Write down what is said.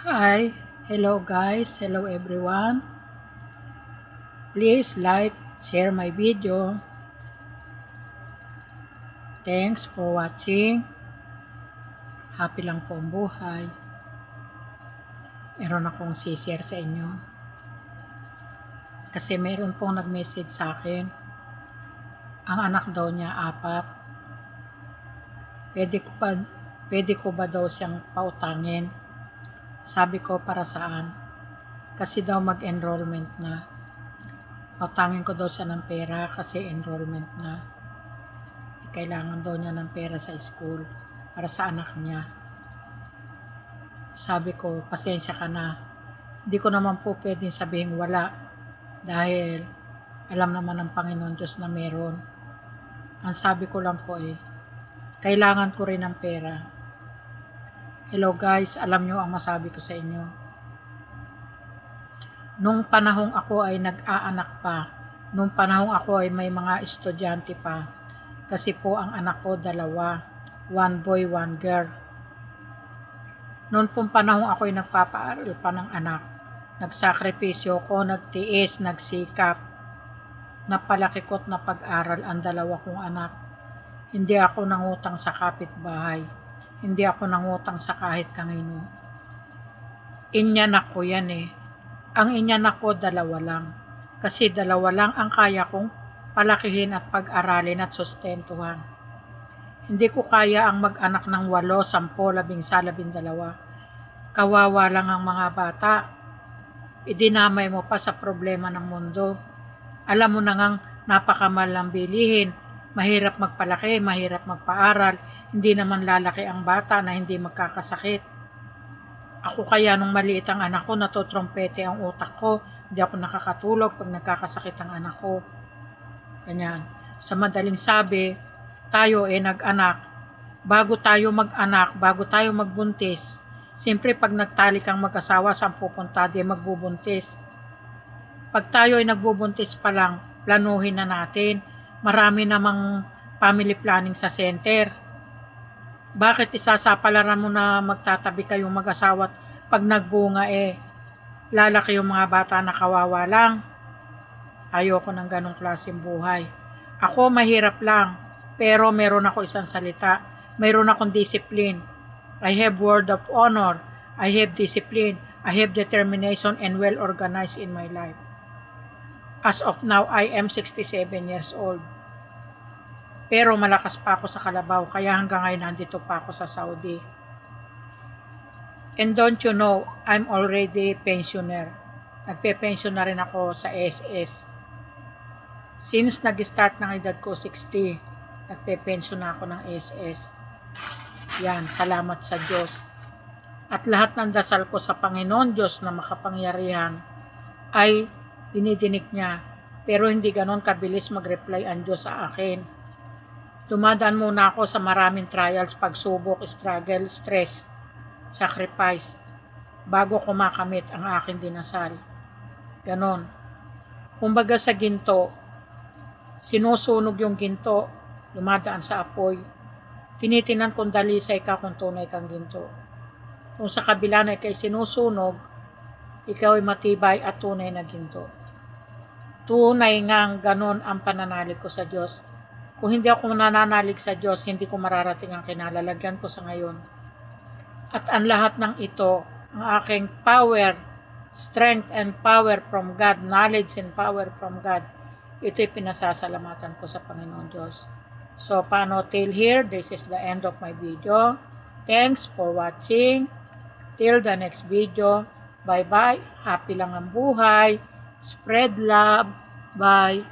Hi, hello guys, hello everyone. Please like, share my video. Thanks for watching. Happy lang po ang buhay. Meron akong share sa inyo. Kasi meron pong nag-message sa akin. Ang anak daw niya 4. Pwede ko ba daw siyang pautangin? Sabi ko para saan? Kasi daw mag-enrollment na. Pautangin ko daw siya ng pera kasi enrollment na. Kailangan daw niya ng pera sa school para sa anak niya. Sabi ko, pasensya ka na. Hindi ko naman po pwedeng sabihin wala dahil alam naman ng Panginoon Diyos na meron. Ang sabi ko lang po kailangan ko rin ng pera. Hello guys, alam nyo ang masabi ko sa inyo. Nung panahong ako ay nag-aanak pa, nung panahong ako ay may mga estudyante pa, kasi po ang anak ko 2, 1 boy, 1 girl. Noon pong panahong ako ay nagpapaaral pa ng anak, nagsakripisyo ko, nagtiis, nagsikap, napalaki ko't napag-aral ang 2 kong anak. Hindi ako nangutang sa kapitbahay, hindi ako nangutang sa kahit kanino. Inyanak ko yan Ang inyanak ko 2 lang, kasi 2 lang ang kaya kong palakihin at pag-aralin at sustentuhan. Hindi ko kaya ang mag-anak ng 8, 10, 11, 12. Kawawa lang ang mga bata. Idinamay mo pa sa problema ng mundo. Alam mo na ngang napakamahal ng bilihin. Mahirap magpalaki, mahirap magpaaral. Hindi naman lalaki ang bata na hindi magkakasakit. Ako kaya nung maliit ang anak ko, natotrumpete ang utak ko. Hindi ako nakakatulog pag nagkakasakit ang anak ko. Ganyan. Sa madaling sabi, tayo nag-anak. Bago tayo mag-anak, bago tayo magbuntis, siyempre pag nagtali kang mag-asawa, saan pupunta? Di magbubuntis. Pag tayo ay nagbubuntis pa lang, planuhin na natin. Marami namang family planning sa center. Bakit isasapalaran mo na magtatabi kayong mag-asawa at pag nagbunga lalaki yung mga bata na kawawa lang? Ayoko ng ganong klaseng buhay. Ako mahirap lang, pero meron ako isang salita. Meron akong discipline. I have word of honor. I have discipline. I have determination and well organized in my life. As of now, I am 67 years old. Pero malakas pa ako sa kalabaw, kaya hanggang ngayon nandito pa ako sa Saudi. And don't you know, I'm already pensioner. Nagpe-pension na rin ako sa SS. Since nag-start ng edad ko 60, nagpe-pension na ako ng SS. Yan, salamat sa Diyos. At lahat ng dasal ko sa Panginoon Diyos na makapangyarihan ay dinidinig niya. Pero hindi ganon kabilis mag-reply ang Diyos sa akin. Dumadaan muna ako sa maraming trials, pagsubok, struggle, stress, sacrifice, bago ko makamit ang aking dinasal. Ganon. Kumbaga sa ginto, sinusunog yung ginto, dumadaan sa apoy. Tinitinan kung dalisay ka kung tunay kang ginto. Kung sa kabila na ikay sinusunog, ikaw ay matibay at tunay na ginto. Tunay ngang ganon ang pananalig ko sa Diyos. Kung hindi ako nananalig sa Diyos, hindi ko mararating ang kinalalagyan ko sa ngayon. At ang lahat ng ito, ang aking power, strength and power from God, knowledge and power from God, ito'y pinasasalamatan ko sa Panginoon Diyos. So, paano till here? This is the end of my video. Thanks for watching. Till the next video. Bye-bye. Happy lang ang buhay. Spread love. Bye.